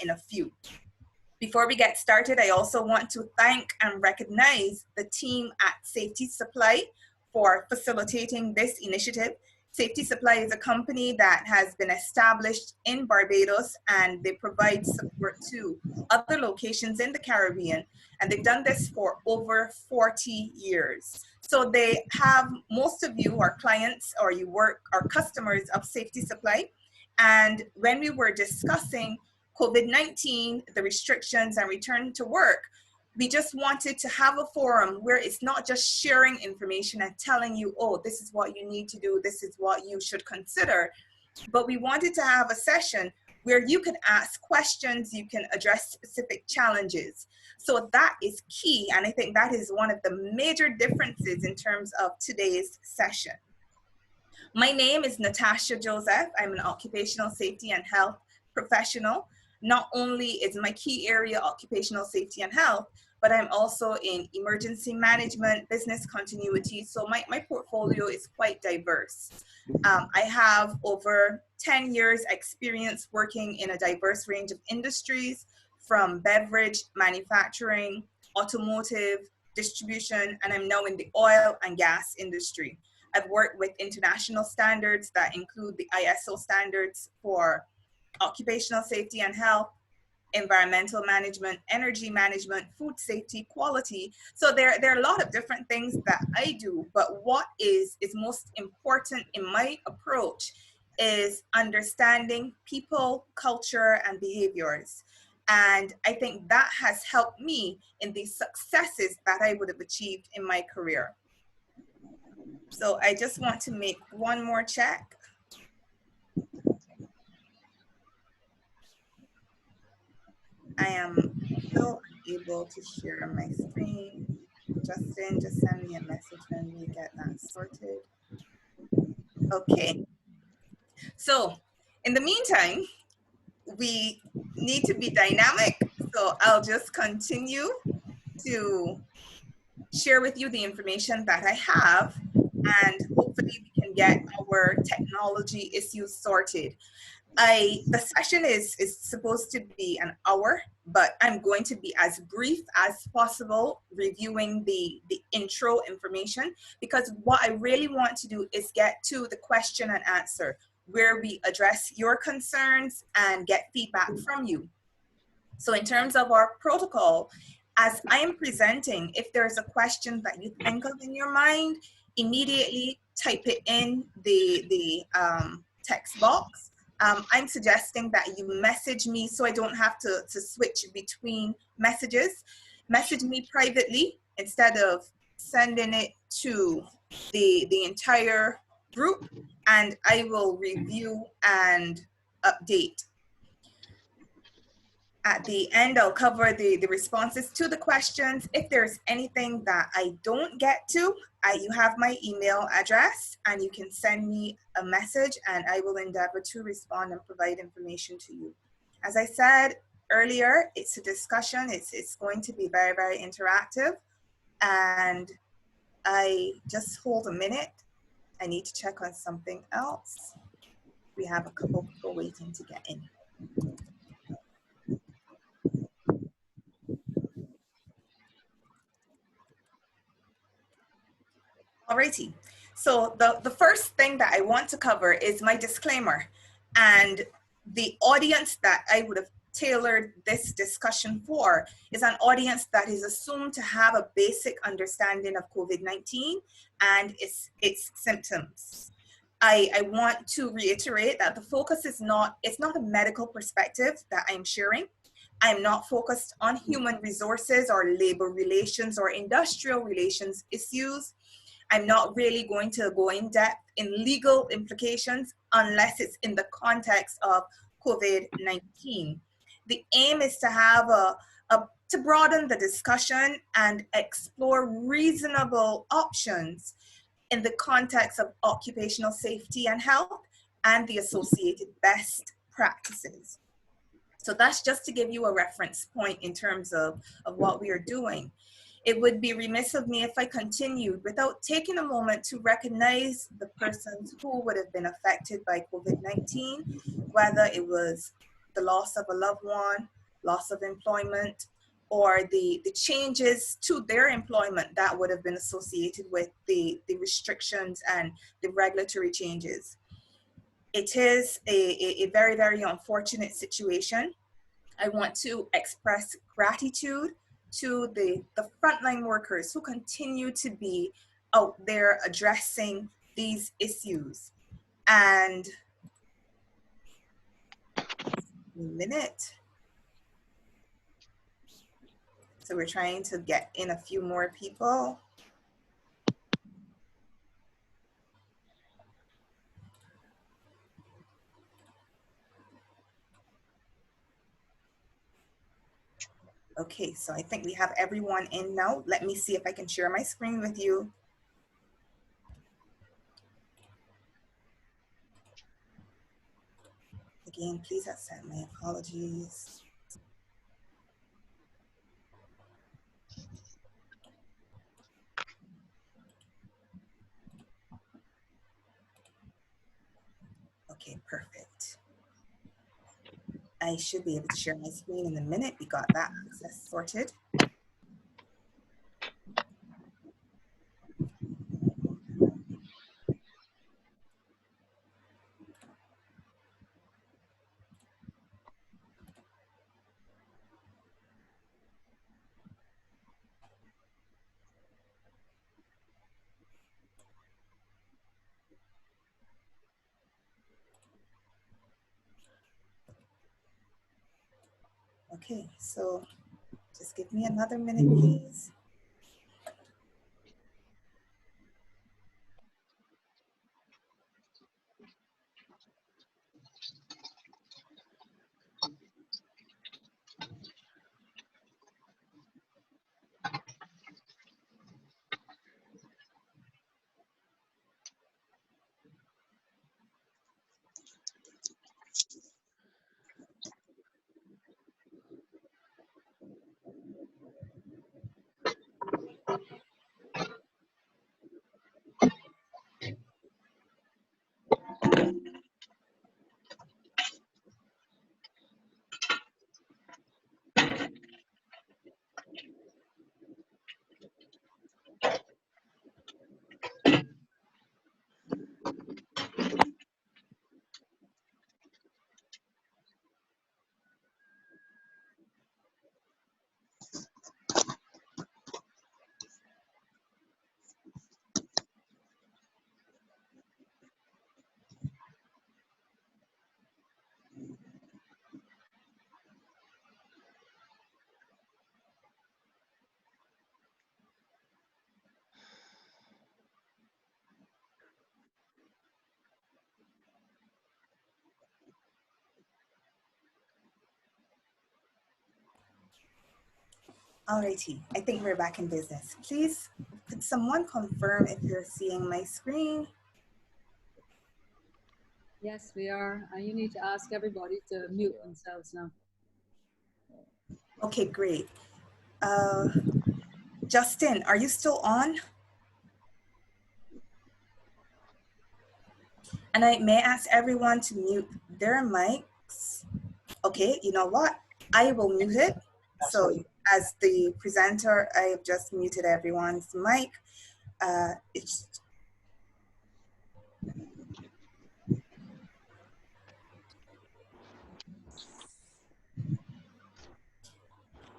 in a few. Before we get started, I also want to thank and recognize the team at Safety Supply for facilitating this initiative. Safety Supply is a company that has been established in Barbados, and they provide support to other locations in the Caribbean, and they've done this for over 40 years. So they have, most of you are clients or you are customers of Safety Supply. And when we were discussing COVID-19, the restrictions and return to work, we just wanted to have a forum where it's not just sharing information and telling you, oh, this is what you need to do, this is what you should consider, but we wanted to have a session where you can ask questions, you can address specific challenges. So that is key, and I think that is one of the major differences in terms of today's session. My name is Natasha Joseph. I'm an occupational safety and health professional. Not only is my key area occupational safety and health, but I'm also in emergency management, business continuity. So my portfolio is quite diverse. I have over 10 years experience working in a diverse range of industries, from beverage, manufacturing, automotive, distribution, and I'm now in the oil and gas industry. I've worked with international standards that include the ISO standards for occupational safety and health, environmental management, energy management, food safety, quality. So there are a lot of different things that I do, but what is most important in my approach is understanding people, culture, and behaviors. And I think that has helped me in the successes that I would have achieved in my career. So I just want to make one more check. I am still able to share my screen. Justin, just send me a message when we get that sorted. Okay. So in the meantime, we need to be dynamic. So I'll just continue to share with you the information that I have, and hopefully we can get our technology issues sorted. The session is supposed to be an hour, but I'm going to be as brief as possible reviewing the intro information, because what I really want to do is get to the question and answer, where we address your concerns and get feedback from you. So in terms of our protocol, as I am presenting, if there's a question that you think of in your mind, immediately type it in the text box. I'm suggesting that you message me so I don't have to switch between messages. Message me privately instead of sending it to the entire group, and I will review and update. At the end, I'll cover the responses to the questions. If there's anything that I don't get to, you have my email address, and you can send me a message, and I will endeavor to respond and provide information to you. As I said earlier, it's a discussion. It's going to be very, very interactive. And I just hold a minute. I need to check on something else. We have a couple people waiting to get in. Alrighty, so the first thing that I want to cover is my disclaimer, and the audience that I would have tailored this discussion for is an audience that is assumed to have a basic understanding of COVID-19 and its symptoms. I want to reiterate that the focus is it's not a medical perspective that I'm sharing. I'm not focused on human resources or labor relations or industrial relations issues. I'm not really going to go in depth in legal implications unless it's in the context of COVID-19. The aim is to have to broaden the discussion and explore reasonable options in the context of occupational safety and health and the associated best practices. So that's just to give you a reference point in terms of what we are doing. It would be remiss of me if I continued without taking a moment to recognize the persons who would have been affected by COVID-19, whether it was the loss of a loved one, loss of employment, or the changes to their employment that would have been associated with the restrictions and the regulatory changes. It is a very, very unfortunate situation. I want to express gratitude to the frontline workers who continue to be out there addressing these issues. And a minute. So we're trying to get in a few more people. Okay, so I think we have everyone in now. Let me see if I can share my screen with you. Again, please accept my apologies. Okay, perfect. I should be able to share my screen in a minute. We got that access sorted. Okay, so just give me another minute, please. Alrighty, I think we're back in business. Please, could someone confirm if you're seeing my screen? Yes, we are. You need to ask everybody to mute themselves now. Okay, great. Justin, are you still on? And I may ask everyone to mute their mics. Okay, you know what? I will mute it. So as the presenter, I have just muted everyone's mic.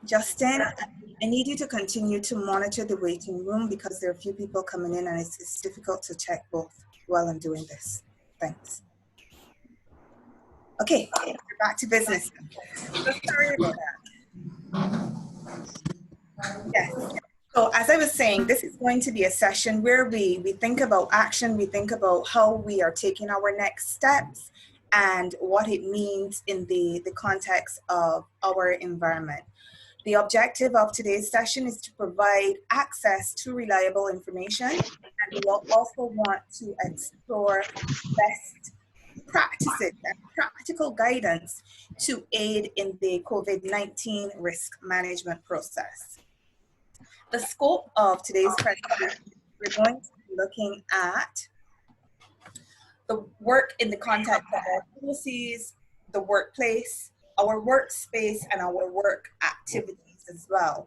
Justin, I need you to continue to monitor the waiting room because there are a few people coming in and it's difficult to check both while I'm doing this. Thanks. Okay, we're back to business. So sorry about that. Yes. So as I was saying, this is going to be a session where we think about action, we think about how we are taking our next steps and what it means in the context of our environment. The objective of today's session is to provide access to reliable information, and we will also want to explore best practices and practical guidance to aid in the COVID-19 risk management process. The scope of today's presentation, we're going to be looking at the work in the context of our policies, the workplace, our workspace and our work activities as well.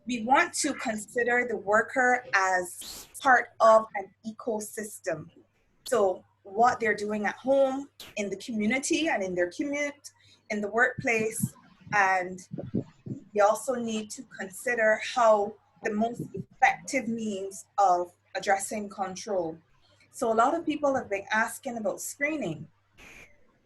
We want to consider the worker as part of an ecosystem. So what they're doing at home, in the community and in their commute, in the workplace, and we also need to consider how the most effective means of addressing control. So a lot of people have been asking about screening.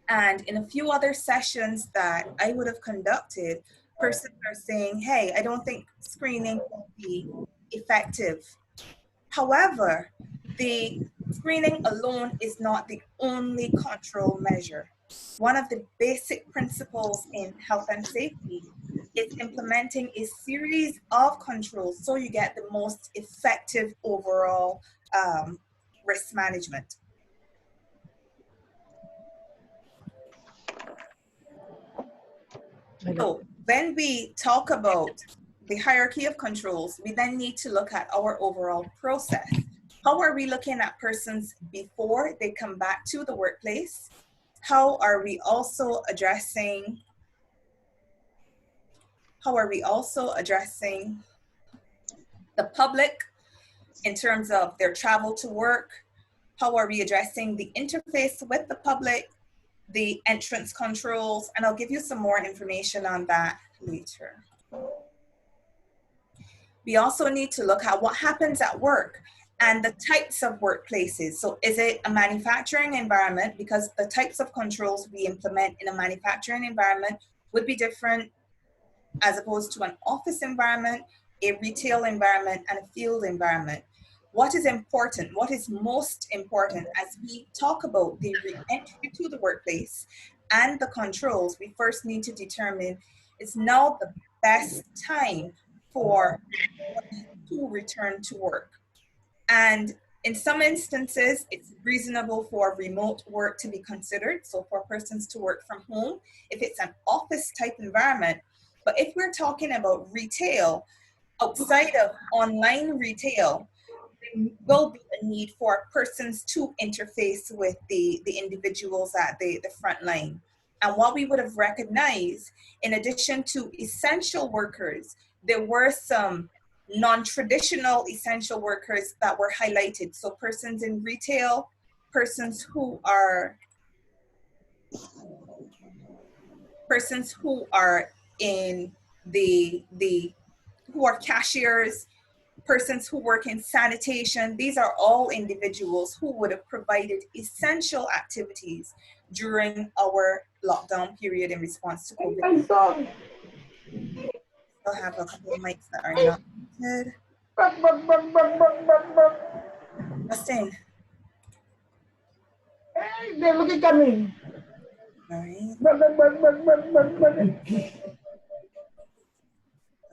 And in a few other sessions that I would have conducted, persons are saying, hey, I don't think screening will be effective. However, the screening alone is not the only control measure. One of the basic principles in health and safety is implementing a series of controls so you get the most effective overall risk management. So when we talk about the hierarchy of controls, we then need to look at our overall process. How are we looking at persons before they come back to the workplace? How are we also addressing the public in terms of their travel to work? How are we addressing the interface with the public, the entrance controls? And I'll give you some more information on that later. We also need to look at what happens at work and the types of workplaces. So is it a manufacturing environment? Because the types of controls we implement in a manufacturing environment would be different as opposed to an office environment, a retail environment, and a field environment. What is important? What is most important as we talk about the re-entry to the workplace and the controls? We first need to determine, is now the best time for to return to work? And in some instances, it's reasonable for remote work to be considered. So for persons to work from home, if it's an office type environment. But if we're talking about retail, outside of online retail, there will be a need for persons to interface with the individuals at the front line. And what we would have recognized, in addition to essential workers, there were some non-traditional essential workers that were highlighted. So persons in retail, persons who are in who are cashiers, persons who work in sanitation. These are all individuals who would have provided essential activities during our lockdown period in response to COVID. We'll have a couple of mics that are not muted. Justin. Hey, they're looking at me. All right.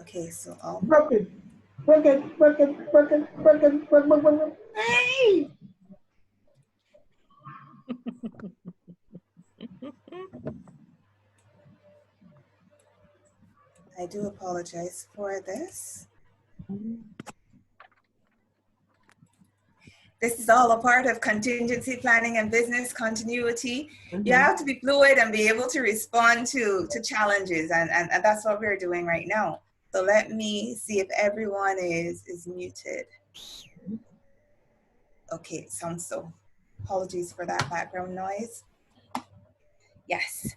Okay, so I'll Work it. Hey! I do apologize for this. This is all a part of contingency planning and business continuity. You have to be fluid and be able to respond to challenges, and that's what we're doing right now. So let me see if everyone is muted. Okay, it sounds so. Apologies for that background noise. Yes.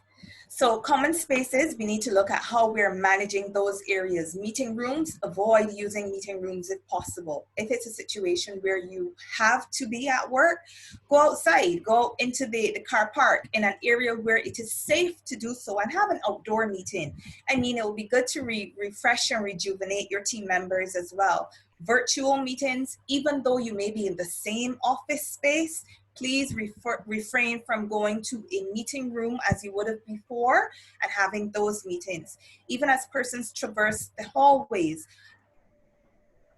So common spaces, we need to look at how we're managing those areas. Meeting rooms, avoid using meeting rooms if possible. If it's a situation where you have to be at work, go outside, go into the car park in an area where it is safe to do so and have an outdoor meeting. I mean, it will be good to refresh and rejuvenate your team members as well. Virtual meetings, even though you may be in the same office space, please refrain from going to a meeting room as you would have before and having those meetings. Even as persons traverse the hallways,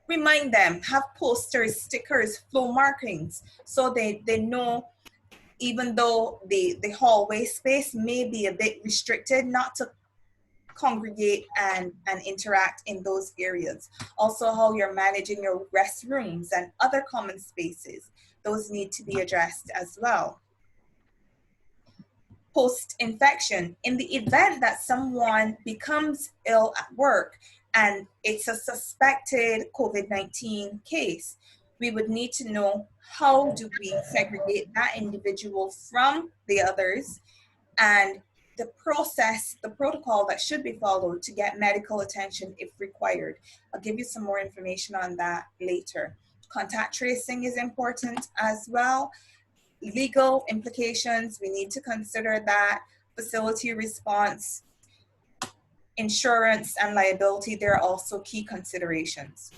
remind them, have posters, stickers, flow markings, so they know, even though the hallway space may be a bit restricted, not to congregate and interact in those areas. Also, how you're managing your restrooms and other common spaces. Those need to be addressed as well. post-infection. In the event that someone becomes ill at work and it's a suspected COVID-19 case, we would need to know how do we segregate that individual from the others, and the process, the protocol that should be followed to get medical attention if required. I'll give you some more information on that later. Contact tracing is important as well. Legal implications, we need to consider that. Facility response, insurance and liability, they're also key considerations.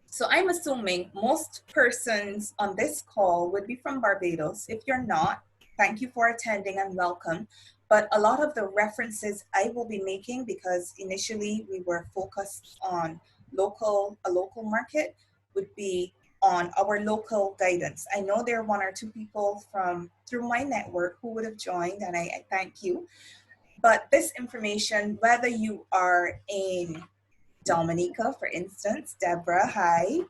So I'm assuming most persons on this call would be from Barbados. If you're not, thank you for attending and welcome. But a lot of the references I will be making, because initially we were focused on a local market, would be on our local guidance. I know there are one or two people through my network who would have joined, and I thank you. But this information, whether you are in Dominica, for instance, Deborah, hi,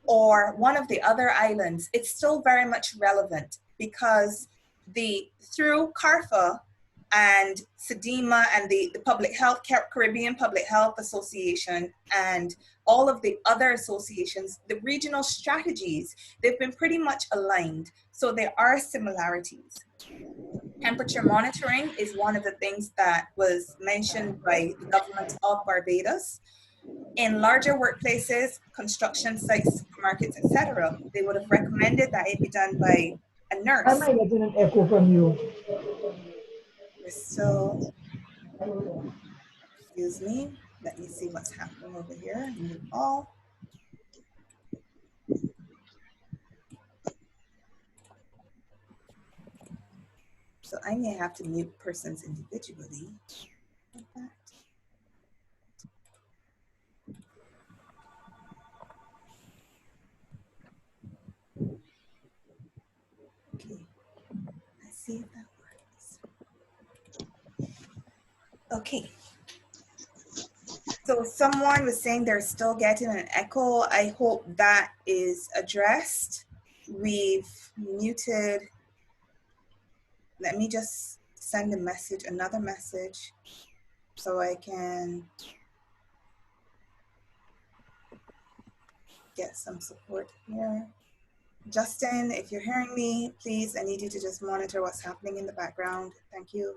or one of the other islands, it's still very much relevant, because through CARFA and SEDEMA and the Public Health, Caribbean Public Health Association, and all of the other associations, the regional strategies, they've been pretty much aligned. So there are similarities. Temperature monitoring is one of the things that was mentioned by the government of Barbados. In larger workplaces, construction sites, supermarkets, etc., they would have recommended that it be done by a nurse. I might get an echo from you. We're still, excuse me, let me see what's happening over here. Mute all. So I may have to mute persons individually. Like that. Okay, let's see if that works. Okay. So someone was saying they're still getting an echo. I hope that is addressed. We've muted. Let me just send a message, another message, so I can get some support here. Justin, if you're hearing me, please, I need you to just monitor what's happening in the background. Thank you.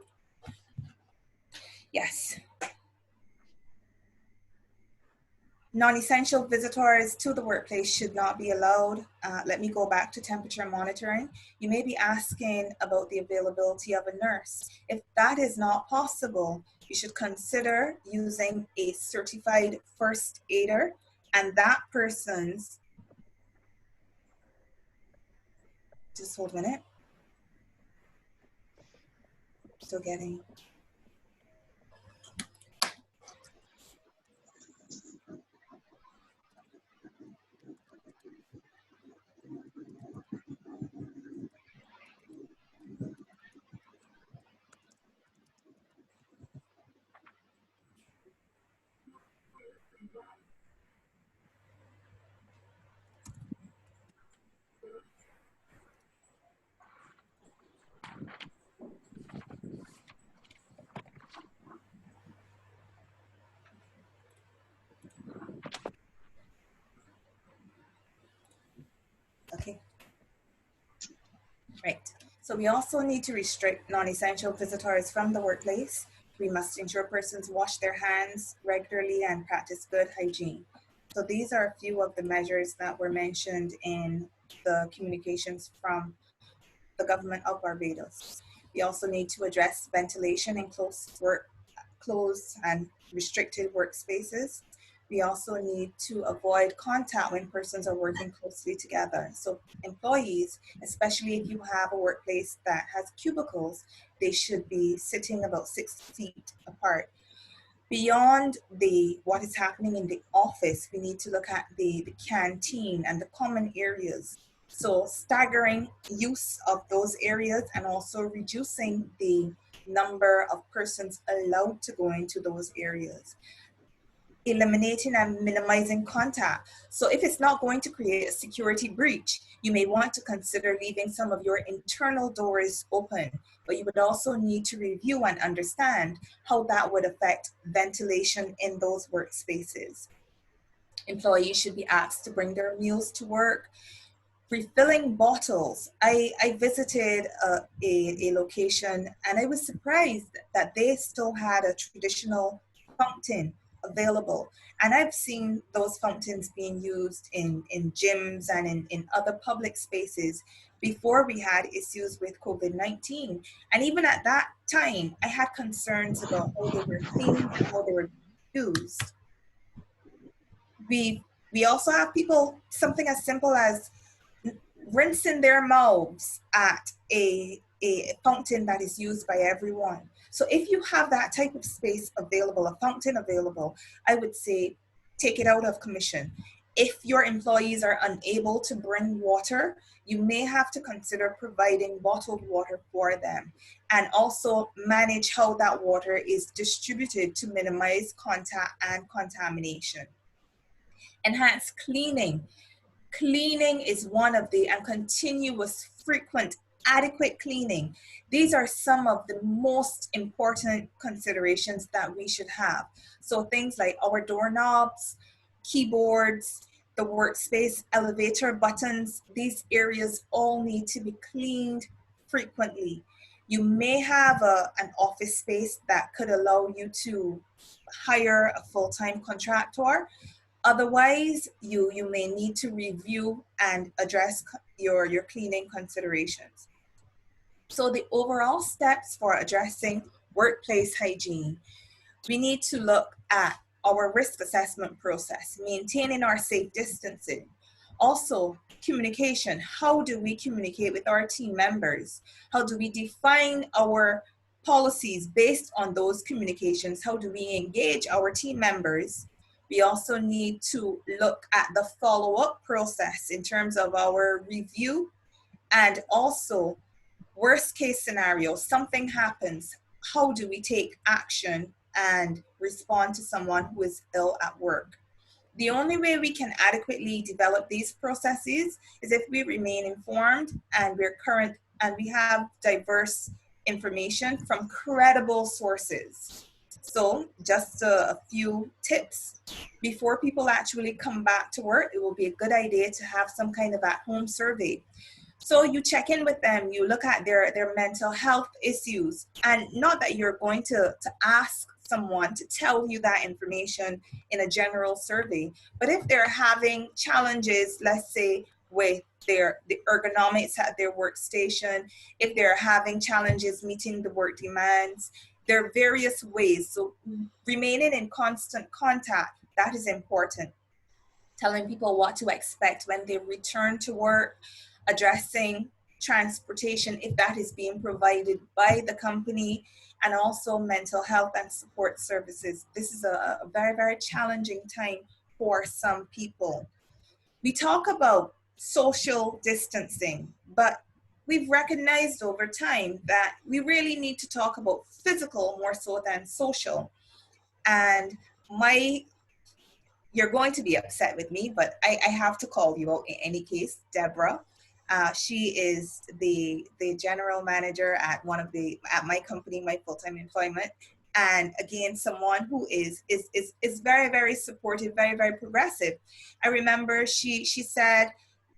Yes. Non-essential visitors to the workplace should not be allowed. Let me go back to temperature monitoring. You may be asking about the availability of a nurse. If that is not possible, you should consider using a certified first aider, and that person's, just hold a minute. Still getting. Okay. Right. So we also need to restrict non-essential visitors from the workplace. We must ensure persons wash their hands regularly and practice good hygiene. So these are a few of the measures that were mentioned in the communications from the government of Barbados. We also need to address ventilation in closed and restricted workspaces. We also need to avoid contact when persons are working closely together. So employees, especially if you have a workplace that has cubicles, they should be sitting about 6 feet apart. Beyond what is happening in the office, we need to look at the canteen and the common areas. So staggering use of those areas and also reducing the number of persons allowed to go into those areas. eliminating and minimizing contact. So if it's not going to create a security breach, you may want to consider leaving some of your internal doors open, but you would also need to review and understand how that would affect ventilation in those workspaces. Employees should be asked to bring their meals to work. Refilling bottles. I visited a location and I was surprised that they still had a traditional fountain available. And I've seen those fountains being used in gyms and in other public spaces before we had issues with COVID-19. And even at that time, I had concerns about how they were cleaned and how they were used. We also have people, something as simple as rinsing their mouths at a fountain that is used by everyone. So if you have that type of space available, a fountain available, I would say take it out of commission. If your employees are unable to bring water, you may have to consider providing bottled water for them, and also manage how that water is distributed to minimize contact and contamination. Enhance cleaning. Cleaning is one of the, and continuous, frequent, adequate cleaning. These are some of the most important considerations that we should have. So things like our doorknobs, keyboards, the workspace, elevator buttons, these areas all need to be cleaned frequently. You may have an office space that could allow you to hire a full-time contractor. Otherwise, you may need to review and address your cleaning considerations. So the overall steps for addressing workplace hygiene, we need to look at our risk assessment process, maintaining our safe distancing. Also, communication. How do we communicate with our team members? How do we define our policies based on those communications? How do we engage our team members? We also need to look at the follow-up process in terms of our review, and also worst case scenario, something happens, how do we take action and respond to someone who is ill at work? The only way we can adequately develop these processes is if we remain informed and we're current and we have diverse information from credible sources. So just a few tips. Before people actually come back to work, it will be a good idea to have some kind of at-home survey. So you check in with them, you look at their mental health issues, and not that you're going to ask someone to tell you that information in a general survey, but if they're having challenges, let's say with the ergonomics at their workstation, if they're having challenges meeting the work demands, there are various ways. So remaining in constant contact, that is important. Telling people what to expect when they return to work, addressing transportation if that is being provided by the company, and also mental health and support services. This is a very, very challenging time for some people. We talk about social distancing, but we've recognized over time that we really need to talk about physical more so than social. And you're going to be upset with me, but I have to call you out in any case, Deborah. She is the general manager at at my company, my full-time employment. And again, someone who is very, very supportive, very, very progressive. I remember she said,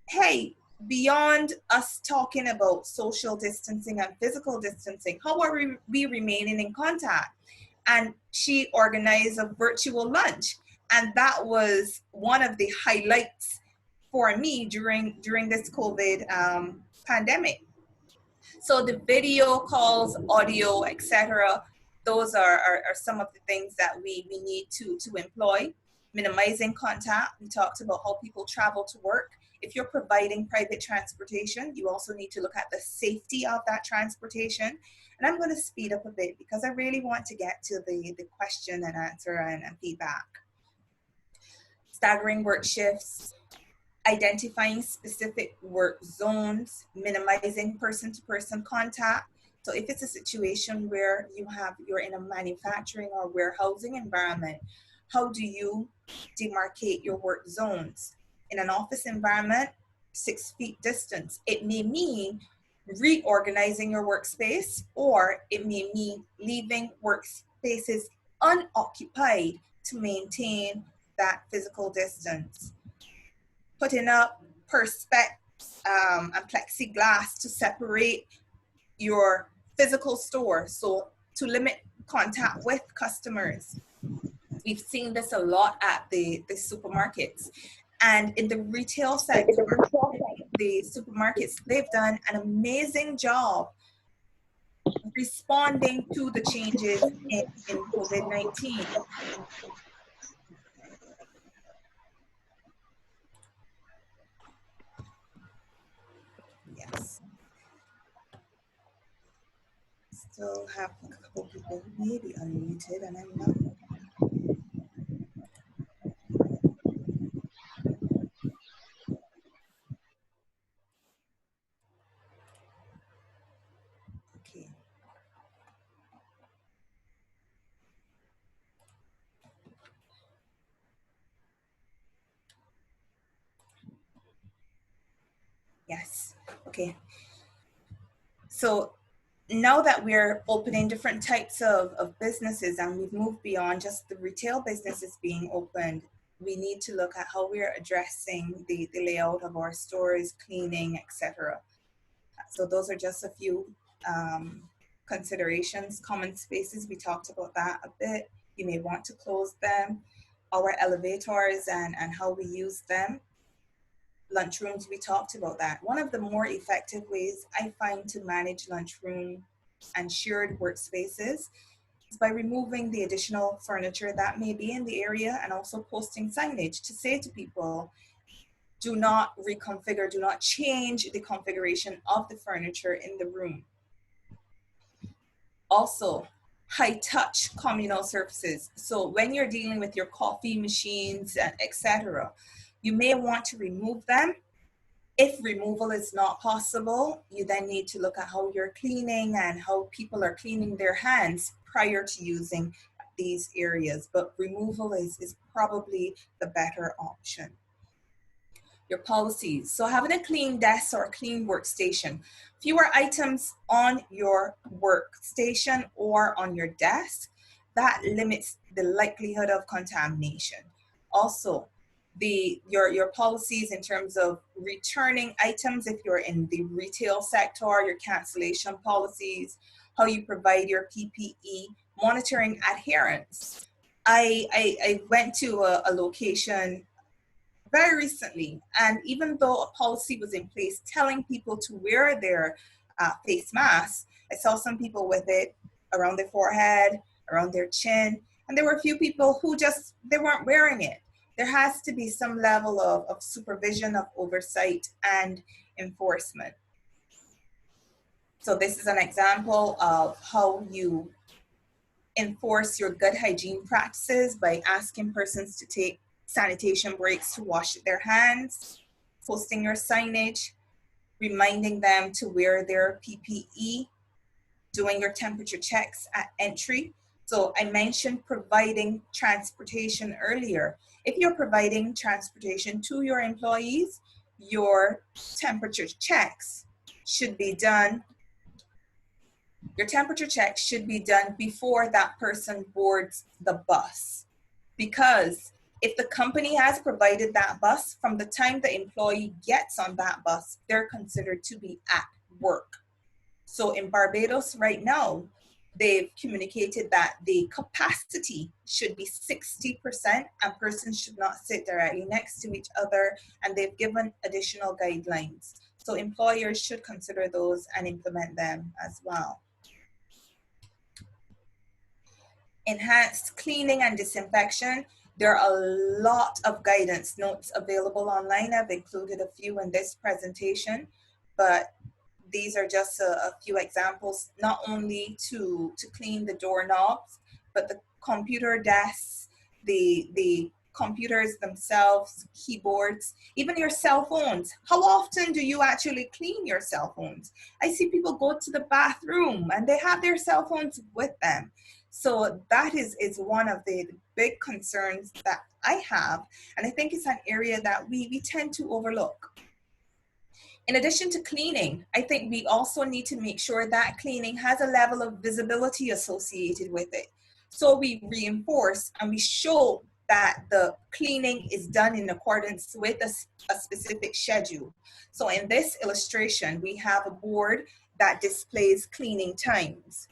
hey, beyond us talking about social distancing and physical distancing, how are we remaining in contact? And she organized a virtual lunch. And that was one of the highlights for me during this COVID pandemic. So the video calls, audio, etc., those are some of the things that we need to employ. Minimizing contact, we talked about how people travel to work. If you're providing private transportation, you also need to look at the safety of that transportation. And I'm going to speed up a bit because I really want to get to the question and answer and feedback. Staggering work shifts, identifying specific work zones, minimizing person-to-person contact. So if it's a situation where you're in a manufacturing or warehousing environment, how do you demarcate your work zones? In an office environment, 6 feet distance. It may mean reorganizing your workspace, or it may mean leaving workspaces unoccupied to maintain that physical distance. Putting up perspex and plexiglass to separate your physical store, so to limit contact with customers. We've seen this a lot at the supermarkets. And in the retail sector, the supermarkets, they've done an amazing job responding to the changes in COVID-19. Yes. Still have a couple people who may be unmuted, and I'm not. Okay. Yes. Okay. So now that we're opening different types of businesses, and we've moved beyond just the retail businesses being opened, we need to look at how we're addressing the layout of our stores, cleaning, etc. So those are just a few considerations. Common spaces, we talked about that a bit. You may want to close them. Our elevators and how we use them. Lunchrooms, we talked about that. One of the more effective ways I find to manage lunchroom and shared workspaces is by removing the additional furniture that may be in the area, and also posting signage to say to people, do not reconfigure, do not change the configuration of the furniture in the room. Also, high touch communal surfaces. So when you're dealing with your coffee machines, etc., you may want to remove them. If removal is not possible, you then need to look at how you're cleaning and how people are cleaning their hands prior to using these areas. But removal is probably the better option. Your policies. So having a clean desk or a clean workstation, fewer items on your workstation or on your desk, that limits the likelihood of contamination. Also, your policies in terms of returning items if you're in the retail sector, your cancellation policies, how you provide your PPE, monitoring adherence. I went to a location very recently, and even though a policy was in place telling people to wear their face masks, I saw some people with it around their forehead, around their chin, and there were a few people who they weren't wearing it. There has to be some level of supervision, of oversight, and enforcement. So this is an example of how you enforce your good hygiene practices by asking persons to take sanitation breaks to wash their hands, posting your signage, reminding them to wear their PPE, doing your temperature checks at entry. So I mentioned providing transportation earlier. If you're providing transportation to your employees, your temperature checks should be done. Your temperature check should be done before that person boards the bus. Because if the company has provided that bus, from the time the employee gets on that bus, they're considered to be at work. So in Barbados right now, they've communicated that the capacity should be 60% and persons should not sit directly next to each other, and they've given additional guidelines. So employers should consider those and implement them as well. Enhanced cleaning and disinfection. There are a lot of guidance notes available online. I've included a few in this presentation, but these are just a few examples, not only to clean the doorknobs, but the computer desks, the computers themselves, keyboards, even your cell phones. How often do you actually clean your cell phones? I see people go to the bathroom and they have their cell phones with them. So that is one of the big concerns that I have. And I think it's an area that we tend to overlook. In addition to cleaning, I think we also need to make sure that cleaning has a level of visibility associated with it. So we reinforce and we show that the cleaning is done in accordance with a specific schedule. So in this illustration, we have a board that displays cleaning times.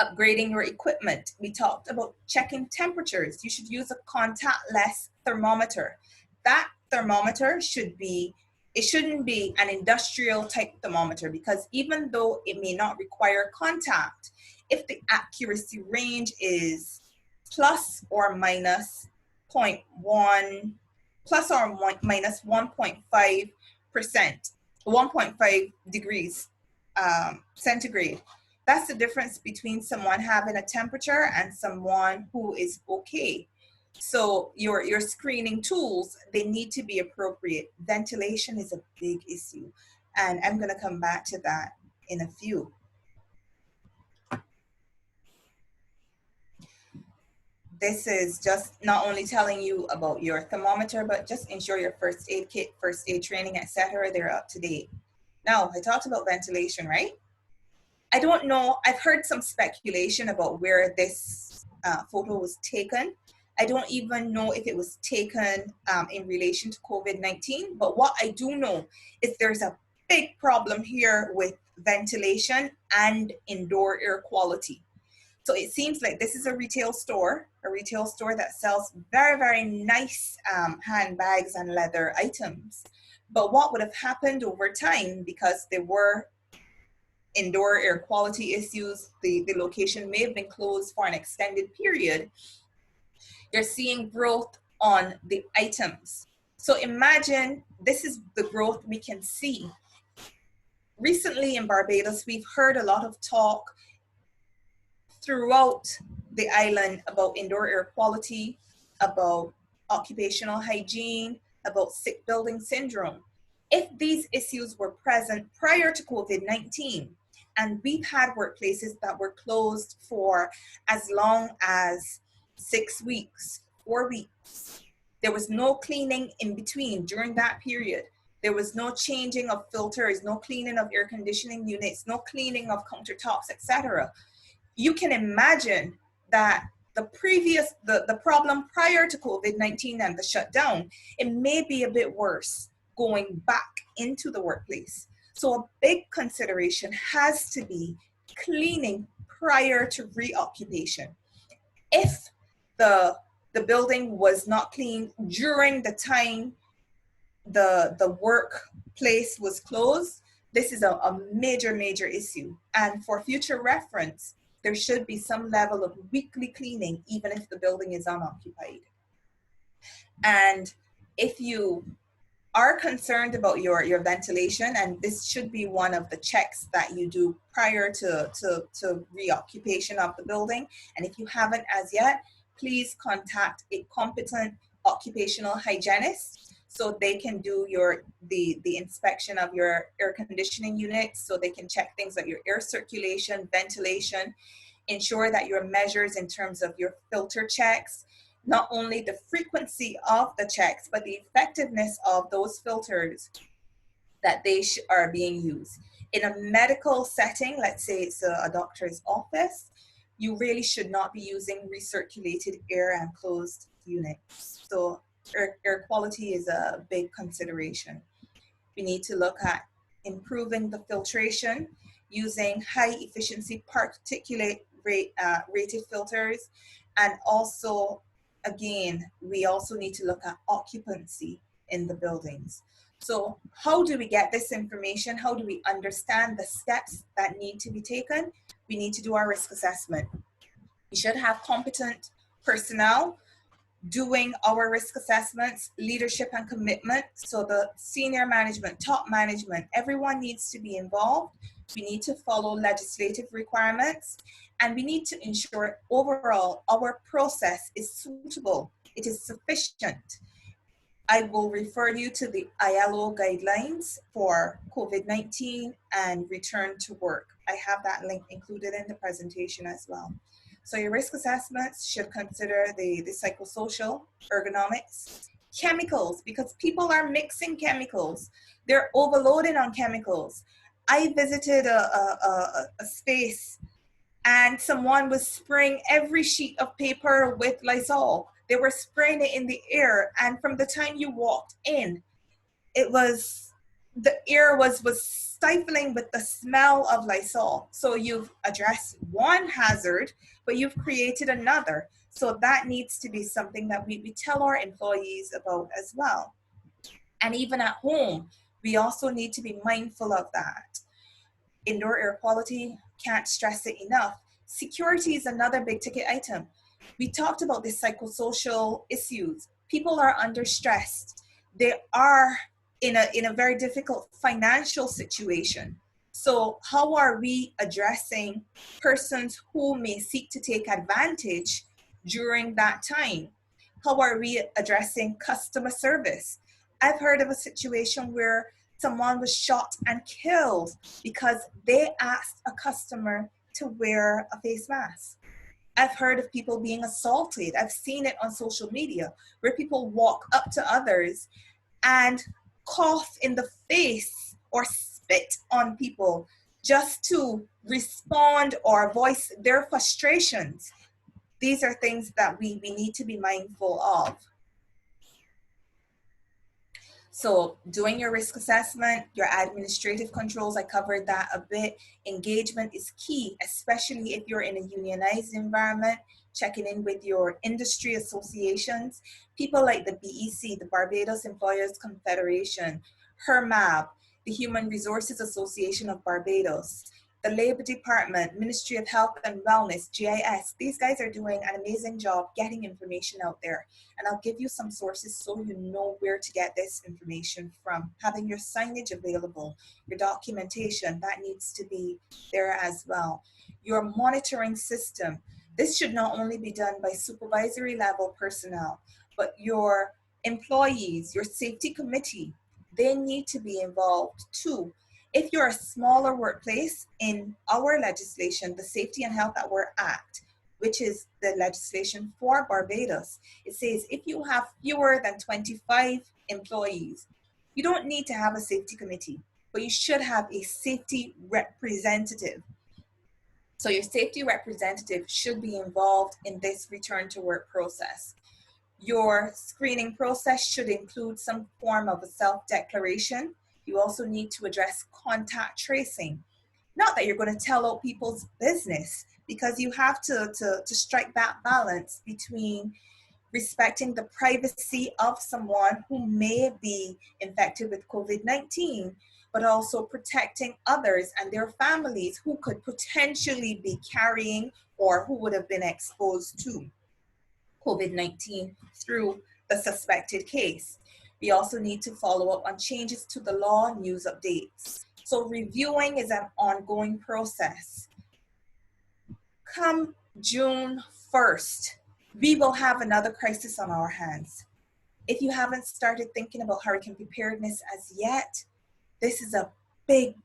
Upgrading your equipment. We talked about checking temperatures. You should use a contactless thermometer. That thermometer shouldn't be an industrial type thermometer, because even though it may not require contact, if the accuracy range is plus or minus 0.1, plus or minus 1.5%, 1.5 degrees centigrade, that's the difference between someone having a temperature and someone who is okay. So your screening tools, they need to be appropriate. Ventilation is a big issue, and I'm going to come back to that in a few. This is just not only telling you about your thermometer, but just ensure your first aid kit, first aid training, etc., they're up to date. Now, I talked about ventilation, right? I don't know, I've heard some speculation about where this photo was taken. I don't even know if it was taken in relation to COVID-19, but what I do know is there's a big problem here with ventilation and indoor air quality. So it seems like this is a retail store that sells very, very nice handbags and leather items. But what would have happened over time, because there were indoor air quality issues, the location may have been closed for an extended period, you're seeing growth on the items. So imagine this is the growth we can see. Recently in Barbados, we've heard a lot of talk throughout the island about indoor air quality, about occupational hygiene, about sick building syndrome. If these issues were present prior to COVID-19, and we've had workplaces that were closed for as long as 6 weeks, 4 weeks. There was no cleaning in between during that period. There was no changing of filters, no cleaning of air conditioning units, no cleaning of countertops, etc. You can imagine that the problem prior to COVID-19 and the shutdown, it may be a bit worse going back into the workplace. So a big consideration has to be cleaning prior to reoccupation. If the building was not cleaned during the time the workplace was closed, this is a major, major issue. And for future reference, there should be some level of weekly cleaning, even if the building is unoccupied. And if you are concerned about your ventilation, and this should be one of the checks that you do prior to reoccupation of the building, and if you haven't as yet, please contact a competent occupational hygienist so they can do the inspection of your air conditioning units, so they can check things like your air circulation, ventilation, ensure that your measures in terms of your filter checks, not only the frequency of the checks, but the effectiveness of those filters that they are being used. In a medical setting, let's say it's a doctor's office, you really should not be using recirculated air and closed units. So air quality is a big consideration. We need to look at improving the filtration using high efficiency particulate rated filters, and also, again, we also need to look at occupancy in the buildings. So how do we get this information? How do we understand the steps that need to be taken? We need to do our risk assessment. We should have competent personnel doing our risk assessments, leadership and commitment. So the senior management, top management, everyone needs to be involved. We need to follow legislative requirements, and we need to ensure overall our process is suitable, it is sufficient. I will refer you to the ILO guidelines for COVID-19 and return to work. I have that link included in the presentation as well. So your risk assessments should consider the psychosocial, ergonomics, chemicals, because people are mixing chemicals. They're overloading on chemicals. I visited a space and someone was spraying every sheet of paper with Lysol. They were spraying it in the air, and from the time you walked in, the air was stifling with the smell of Lysol. So you've addressed one hazard, but you've created another. So that needs to be something that we tell our employees about as well. And even at home, we also need to be mindful of that. Indoor air quality, can't stress it enough. Security is another big ticket item. We talked about the psychosocial issues. People are under stress. They are in a very difficult financial situation. So how are we addressing persons who may seek to take advantage during that time? How are we addressing customer service? I've heard of a situation where someone was shot and killed because they asked a customer to wear a face mask. I've heard of people being assaulted. I've seen it on social media where people walk up to others and cough in the face or spit on people just to respond or voice their frustrations. These are things that we need to be mindful of. So doing your risk assessment, your administrative controls, I covered that a bit. Engagement is key, especially if you're in a unionized environment, checking in with your industry associations. People like the BEC, the Barbados Employers Confederation, HERMAB, the Human Resources Association of Barbados, the Labor Department, Ministry of Health and Wellness, GIS. These guys are doing an amazing job getting information out there. And I'll give you some sources so you know where to get this information from. Having your signage available, your documentation, that needs to be there as well. Your monitoring system. This should not only be done by supervisory level personnel, but your employees, your safety committee, they need to be involved too. If you're a smaller workplace, in our legislation, the Safety and Health at Work Act, which is the legislation for Barbados, it says if you have fewer than 25 employees, you don't need to have a safety committee, but you should have a safety representative. So your safety representative should be involved in this return to work process. Your screening process should include some form of a self-declaration. You also need to address contact tracing. Not that you're going to tell out people's business, because you have to strike that balance between respecting the privacy of someone who may be infected with COVID-19, but also protecting others and their families who could potentially be carrying or who would have been exposed to COVID-19 through the suspected case. We also need to follow up on changes to the law, news updates. So reviewing is an ongoing process. Come June 1st, we will have another crisis on our hands. If you haven't started thinking about hurricane preparedness as yet, this is a big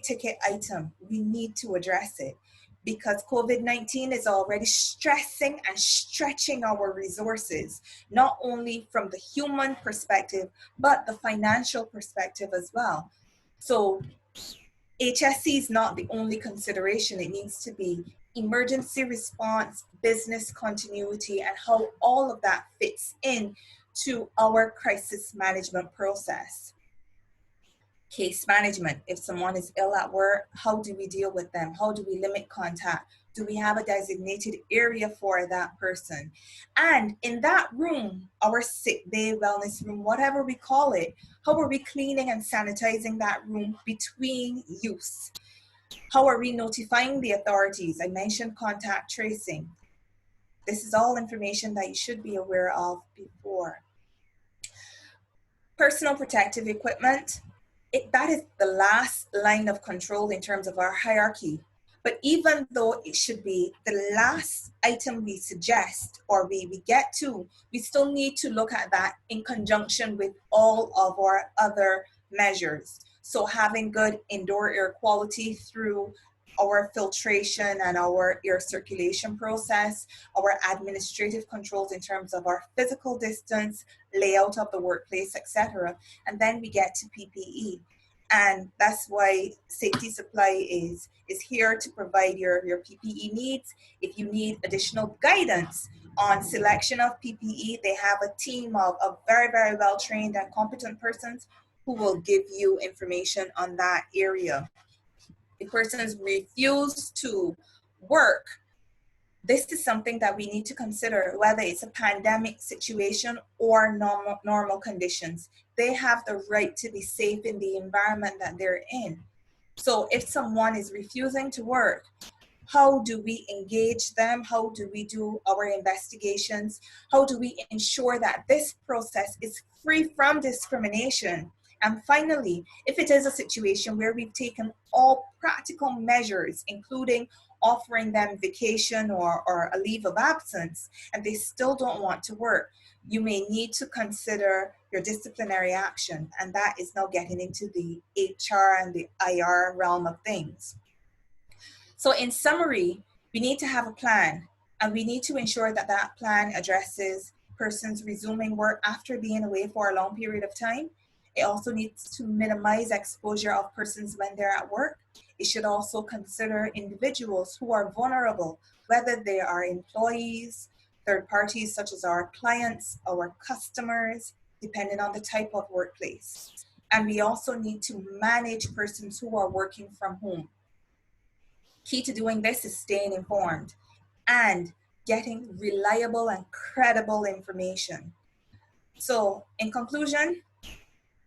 ticket item. We need to address it because COVID-19 is already stressing and stretching our resources, not only from the human perspective, but the financial perspective as well. So HSC is not the only consideration. It needs to be emergency response, business continuity, and how all of that fits in to our crisis management process. Case management. If someone is ill at work, how do we deal with them? How do we limit contact? Do we have a designated area for that person? And in that room, our sick bay, wellness room, whatever we call it, how are we cleaning and sanitizing that room between use? How are we notifying the authorities? I mentioned contact tracing. This is all information that you should be aware of before. Personal protective equipment. That is the last line of control in terms of our hierarchy. But even though it should be the last item we suggest or we get to, we still need to look at that in conjunction with all of our other measures. So having good indoor air quality through our filtration and our air circulation process, our administrative controls in terms of our physical distance, layout of the workplace, etc. And then we get to PPE. And that's why Safety Supply is here to provide your PPE needs. If you need additional guidance on selection of PPE, they have a team of very, very well trained and competent persons who will give you information on that area. If persons refuse to work, this is something that we need to consider, whether it's a pandemic situation or normal conditions. They have the right to be safe in the environment that they're in. So if someone is refusing to work, how do we engage them? How do we do our investigations? How do we ensure that this process is free from discrimination? And finally, if it is a situation where we've taken all practical measures, including offering them vacation or a leave of absence, and they still don't want to work, you may need to consider your disciplinary action. And that is now getting into the HR and the IR realm of things. So in summary, we need to have a plan, and we need to ensure that that plan addresses persons resuming work after being away for a long period of time. It also needs to minimize exposure of persons when they're at work. It should also consider individuals who are vulnerable, whether they are employees, third parties such as our clients, our customers, depending on the type of workplace. And we also need to manage persons who are working from home. Key to doing this is staying informed and getting reliable and credible information. So in conclusion,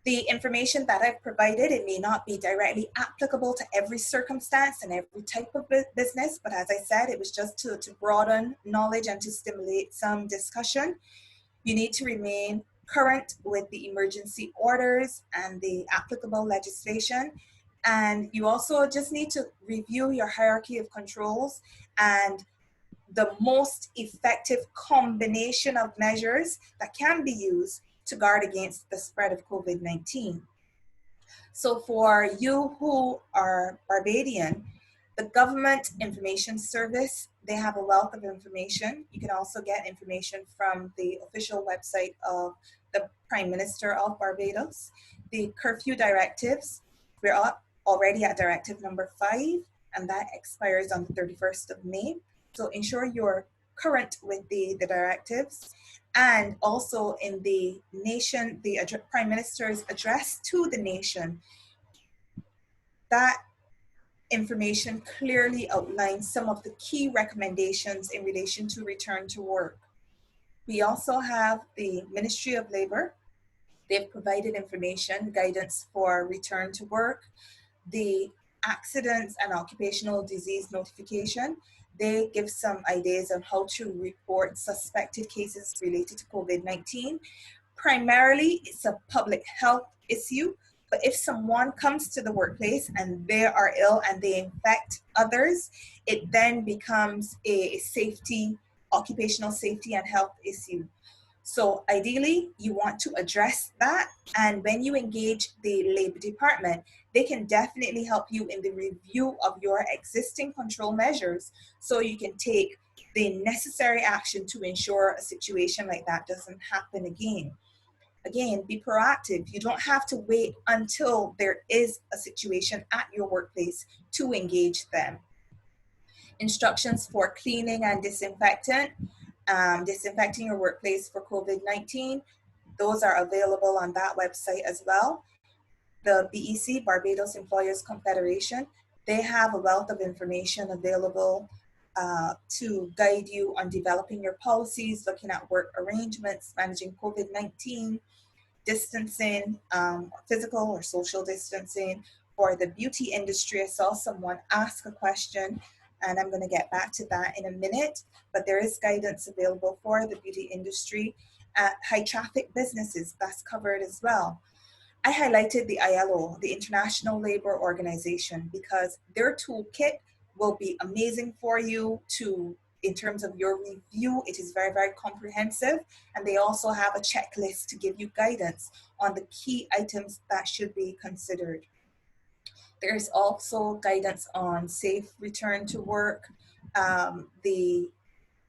the information that I've provided, it may not be directly applicable to every circumstance and every type of business, but as I said, it was just to broaden knowledge and to stimulate some discussion. You need to remain current with the emergency orders and the applicable legislation. And you also just need to review your hierarchy of controls and the most effective combination of measures that can be used to guard against the spread of COVID-19. So for you who are Barbadian, the Government Information Service, they have a wealth of information. You can also get information from the official website of the Prime Minister of Barbados. The curfew directives, we're already at directive number 5, and that expires on the 31st of May. So ensure you're current with the directives. And also in the nation, the Prime Minister's address to the nation, that information clearly outlines some of the key recommendations in relation to return to work. We also have the Ministry of Labor. They've provided information, guidance for return to work. The Accidents and Occupational Disease Notification, they give some ideas on how to report suspected cases related to COVID-19. Primarily, it's a public health issue, but if someone comes to the workplace and they are ill and they infect others, it then becomes a safety, occupational safety and health issue. So ideally, you want to address that. And when you engage the Labor Department, they can definitely help you in the review of your existing control measures so you can take the necessary action to ensure a situation like that doesn't happen again. Again, be proactive. You don't have to wait until there is a situation at your workplace to engage them. Instructions for cleaning and disinfecting your workplace for COVID-19. Those are available on that website as well. The BEC, Barbados Employers Confederation, they have a wealth of information available to guide you on developing your policies, looking at work arrangements, managing COVID-19, distancing, physical or social distancing. For the beauty industry, I saw someone ask a question, and I'm going to get back to that in a minute, but there is guidance available for the beauty industry. High traffic businesses, that's covered as well. I highlighted the ILO, the International Labor Organization, because their toolkit will be amazing for you in terms of your review. It is very, very comprehensive, and they also have a checklist to give you guidance on the key items that should be considered. There's also guidance on safe return to work.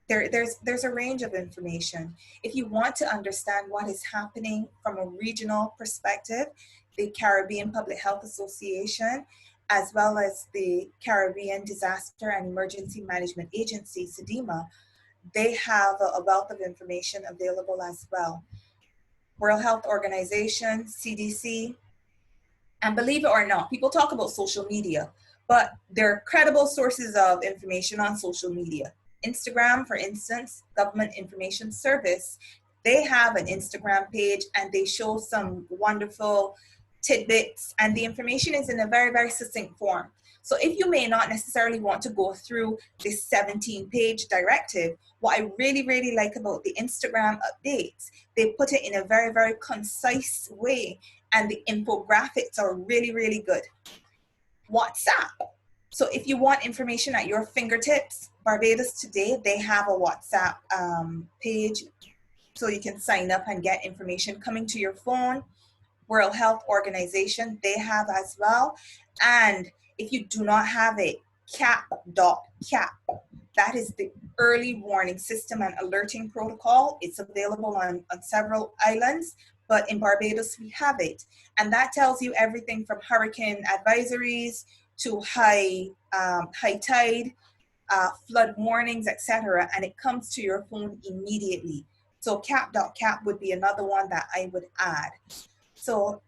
There's a range of information. If you want to understand what is happening from a regional perspective, the Caribbean Public Health Association, as well as the Caribbean Disaster and Emergency Management Agency, CDEMA, they have a wealth of information available as well. World Health Organization, CDC, and believe it or not, people talk about social media, but there are credible sources of information on social media. Instagram, for instance, Government Information Service, they have an Instagram page and they show some wonderful tidbits, and the information is in a very, very succinct form. So if you may not necessarily want to go through this 17-page directive, what I really, really like about the Instagram updates, they put it in a very, very concise way, and the infographics are really, really good. WhatsApp. So if you want information at your fingertips, Barbados Today, they have a WhatsApp page, so you can sign up and get information coming to your phone. World Health Organization, they have as well. And if you do not have it, cap.cap. That is the early warning system and alerting protocol. It's available on several islands, but in Barbados we have it. And that tells you everything from hurricane advisories to high tide, flood warnings, etc. And it comes to your phone immediately. So cap.cap would be another one that I would add. So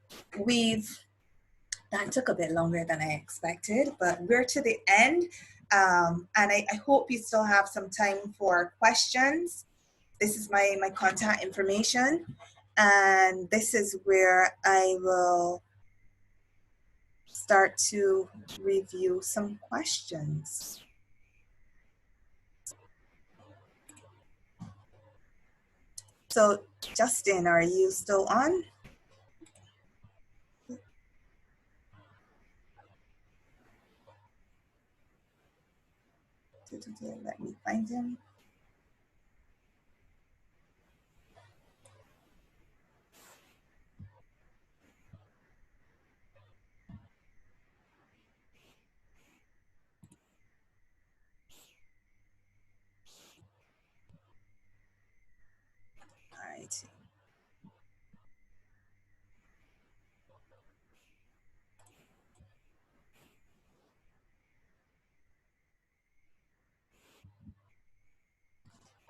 that took a bit longer than I expected, but we're to the end. And I hope you still have some time for questions. This is my contact information. And this is where I will start to review some questions. So Justin, are you still on? Let me find him. All right.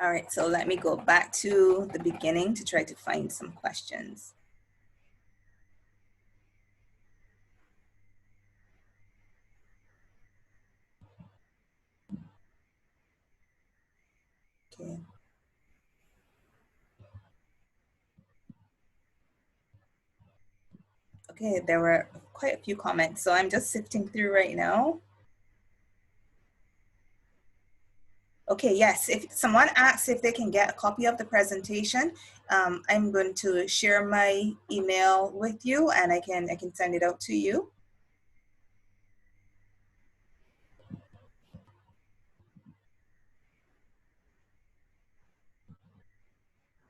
All right, so let me go back to the beginning to try to find some questions. Okay. Okay, there were quite a few comments, so I'm just sifting through right now. Okay, yes, if someone asks if they can get a copy of the presentation, I'm going to share my email with you and I can send it out to you.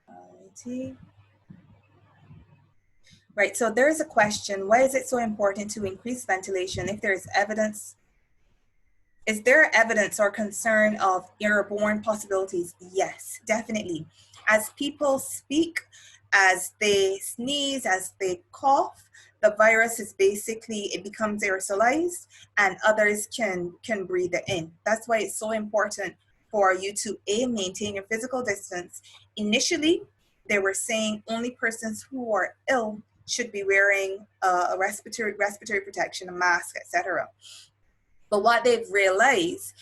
Alrighty. Right, so there's a question, why is it so important to increase ventilation if there's evidence? Is there evidence or concern of airborne possibilities? Yes, definitely. As people speak, as they sneeze, as they cough, the virus is basically, it becomes aerosolized and others can breathe it in. That's why it's so important for you to maintain your physical distance. Initially, they were saying only persons who are ill should be wearing a respiratory protection, a mask, etc. But what they've realized,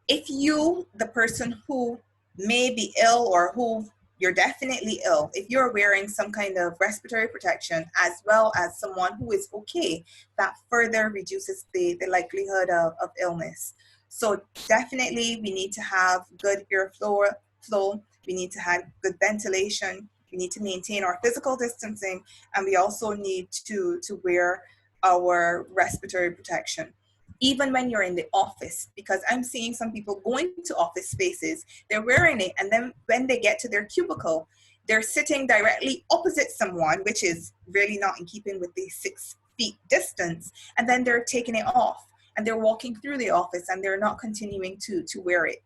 if you, the person who may be ill or who you're definitely ill, if you're wearing some kind of respiratory protection as well as someone who is okay, that further reduces the likelihood of illness. So definitely we need to have good airflow, we need to have good ventilation, we need to maintain our physical distancing, and we also need to wear our respiratory protection. Even when you're in the office, because I'm seeing some people going to office spaces, they're wearing it, and then when they get to their cubicle, they're sitting directly opposite someone, which is really not in keeping with the 6 feet distance, and then they're taking it off and they're walking through the office and they're not continuing to wear it.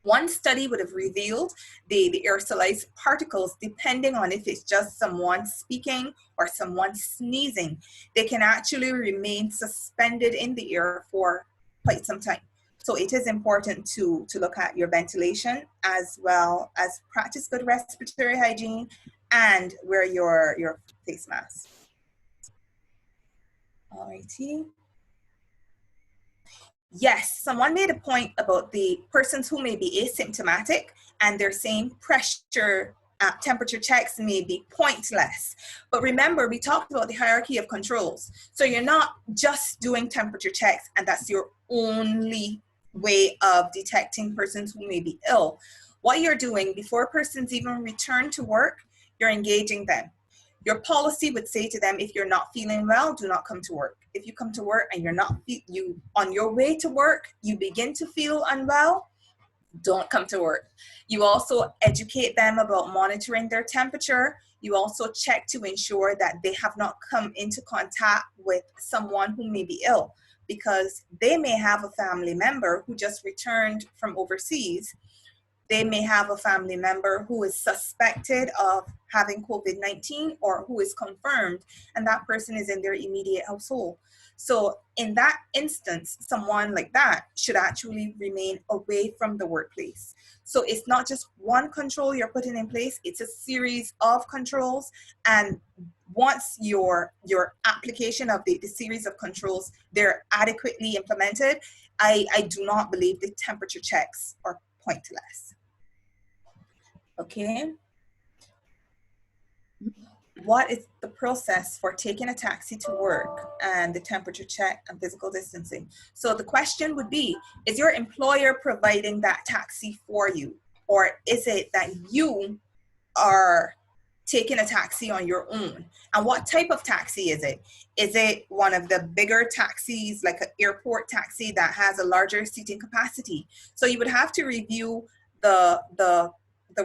One study would have revealed the aerosolized particles, depending on if it's just someone speaking or someone sneezing, they can actually remain suspended in the air for quite some time. So it is important to look at your ventilation, as well as practice good respiratory hygiene and wear your face mask. Alrighty. Yes, someone made a point about the persons who may be asymptomatic, and they're saying pressure temperature checks may be pointless. But remember, we talked about the hierarchy of controls. So you're not just doing temperature checks and that's your only way of detecting persons who may be ill. What you're doing before persons even return to work, you're engaging them. Your policy would say to them, if you're not feeling well, do not come to work. If you come to work and you're not, on your way to work, you begin to feel unwell, don't come to work. You also educate them about monitoring their temperature. You also check to ensure that they have not come into contact with someone who may be ill, because they may have a family member who just returned from overseas. They may have a family member who is suspected of having COVID-19 or who is confirmed, and that person is in their immediate household. So in that instance, someone like that should actually remain away from the workplace. So it's not just one control you're putting in place, it's a series of controls. And once your application of the series of controls, they're adequately implemented, I do not believe the temperature checks are pointless. Okay. What is the process for taking a taxi to work and the temperature check and physical distancing? So the question would be, is your employer providing that taxi for you? Or is it that you are taking a taxi on your own? And what type of taxi is it? Is it one of the bigger taxis, like an airport taxi that has a larger seating capacity? So you would have to review the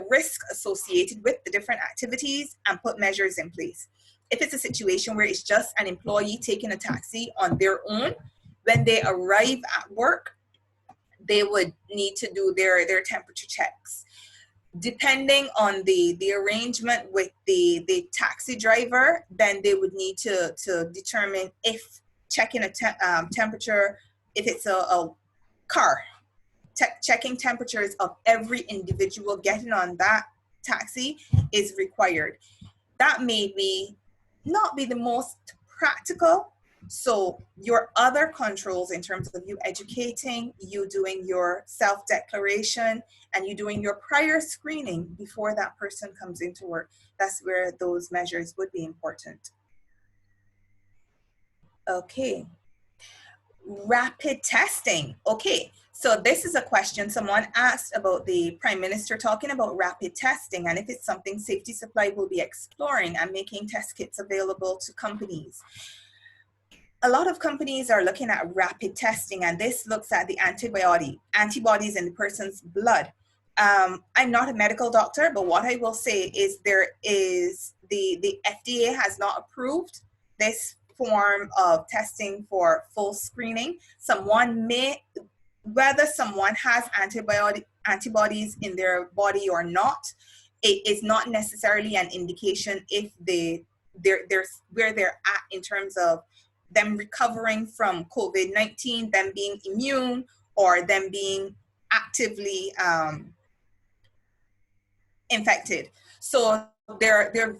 risk associated with the different activities and put measures in place. If it's a situation where it's just an employee taking a taxi on their own, when they arrive at work, they would need to do their temperature checks. Depending on the arrangement with the taxi driver, then they would need to determine if checking a temperature, if it's a car, checking temperatures of every individual getting on that taxi is required. That may not be the most practical. So your other controls in terms of you educating, you doing your self-declaration, and you doing your prior screening before that person comes into work, that's where those measures would be important. Okay. Rapid testing. Okay. So this is a question someone asked about the Prime Minister talking about rapid testing and if it's something Safety Supply will be exploring and making test kits available to companies. A lot of companies are looking at rapid testing, and this looks at the antibodies in the person's blood. I'm not a medical doctor, but what I will say is the FDA has not approved this form of testing for full screening. Whether someone has antibodies in their body or not, it is not necessarily an indication if they're where they're at in terms of them recovering from COVID-19, them being immune, or them being actively infected. So there are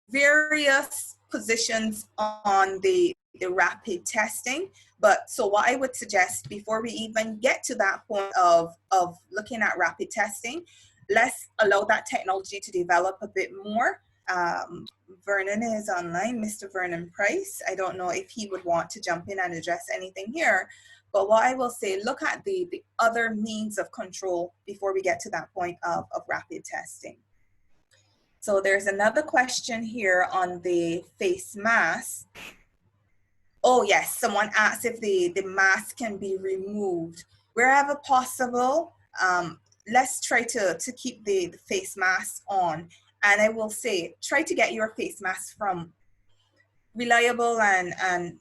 various positions on the rapid testing. But so what I would suggest before we even get to that point of looking at rapid testing, let's allow that technology to develop a bit more. Vernon is online, Mr. Vernon Price. I don't know if he would want to jump in and address anything here, but what I will say, look at the other means of control before we get to that point of rapid testing. So there's another question here on the face mask. Oh yes, someone asked if the mask can be removed. Wherever possible, let's try to keep the face mask on. And I will say, try to get your face mask from reliable and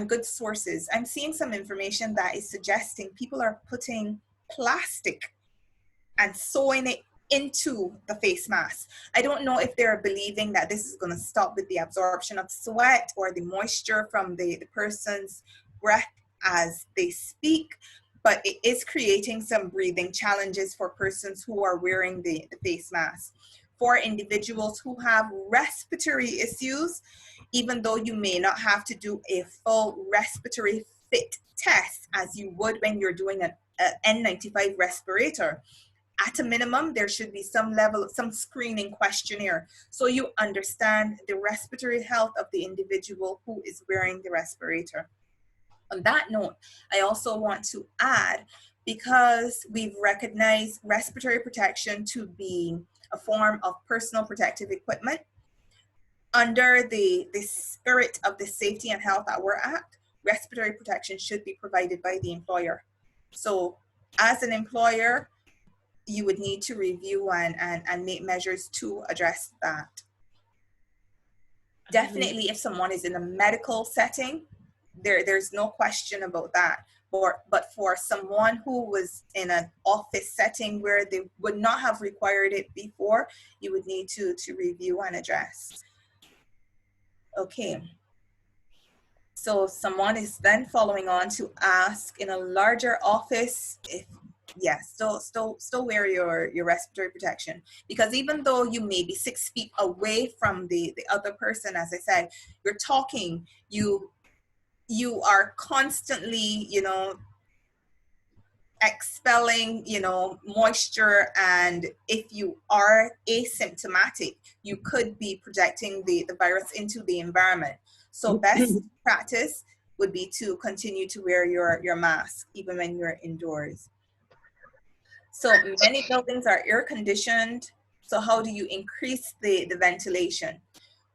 good sources, I'm seeing some information that is suggesting people are putting plastic and sewing it into the face mask. I don't know if they're believing that this is going to stop with the absorption of sweat or the moisture from the person's breath as they speak, but it is creating some breathing challenges for persons who are wearing the face mask. For individuals who have respiratory issues, even though you may not have to do a full respiratory fit test as you would when you're doing an N95 respirator, at a minimum, there should be some level of some screening questionnaire so you understand the respiratory health of the individual who is wearing the respirator. On that note, I also want to add, because we've recognized respiratory protection to be a form of personal protective equipment, under the spirit of the Safety and Health at Work Act, respiratory protection should be provided by the employer. So as an employer, you would need to review and make measures to address that. Definitely, if someone is in a medical setting, there's no question about that. But for someone who was in an office setting where they would not have required it before, you would need to review and address. Okay. So someone is then following on to ask, in a larger office, if yes, still wear your respiratory protection, because even though you may be 6 feet away from the other person, as I said, you're talking, you are constantly, expelling, moisture, and if you are asymptomatic, you could be projecting the virus into the environment. So best practice would be to continue to wear your mask even when you're indoors. So many buildings are air conditioned. So how do you increase the ventilation?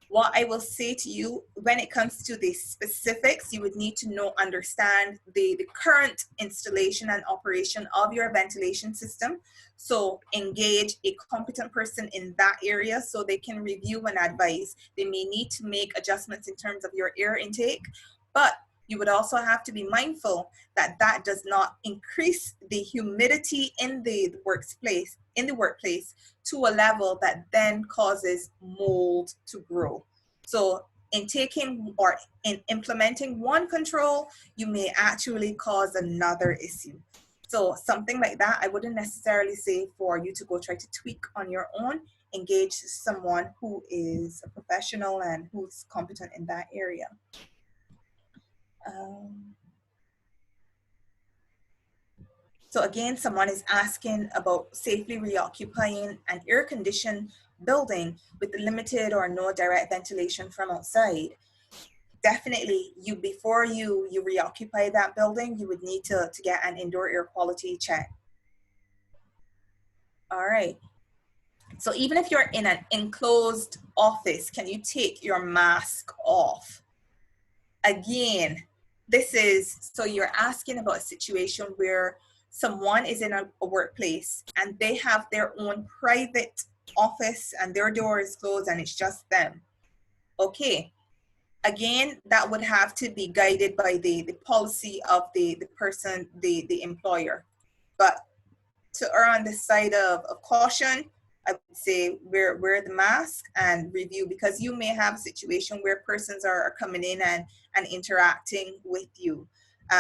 What I will say to you, when it comes to the specifics, you would need to understand the current installation and operation of your ventilation system. So engage a competent person in that area so they can review and advise. They may need to make adjustments in terms of your air intake, but you would also have to be mindful that that does not increase the humidity in the workplace to a level that then causes mold to grow. So in taking or in implementing one control, you may actually cause another issue. So something like that, I wouldn't necessarily say for you to go try to tweak on your own. Engage someone who is a professional and who's competent in that area. So again, someone is asking about safely reoccupying an air-conditioned building with limited or no direct ventilation from outside. Definitely, before you reoccupy that building, you would need to get an indoor air quality check. All right. So even if you're in an enclosed office, can you take your mask off? Again, so you're asking about a situation where someone is in a workplace and they have their own private office and their door is closed and it's just them. Okay. Again, that would have to be guided by the policy of the person, the employer. But to err on the side of caution, I would say wear the mask and review, because you may have a situation where persons are coming in and interacting with you.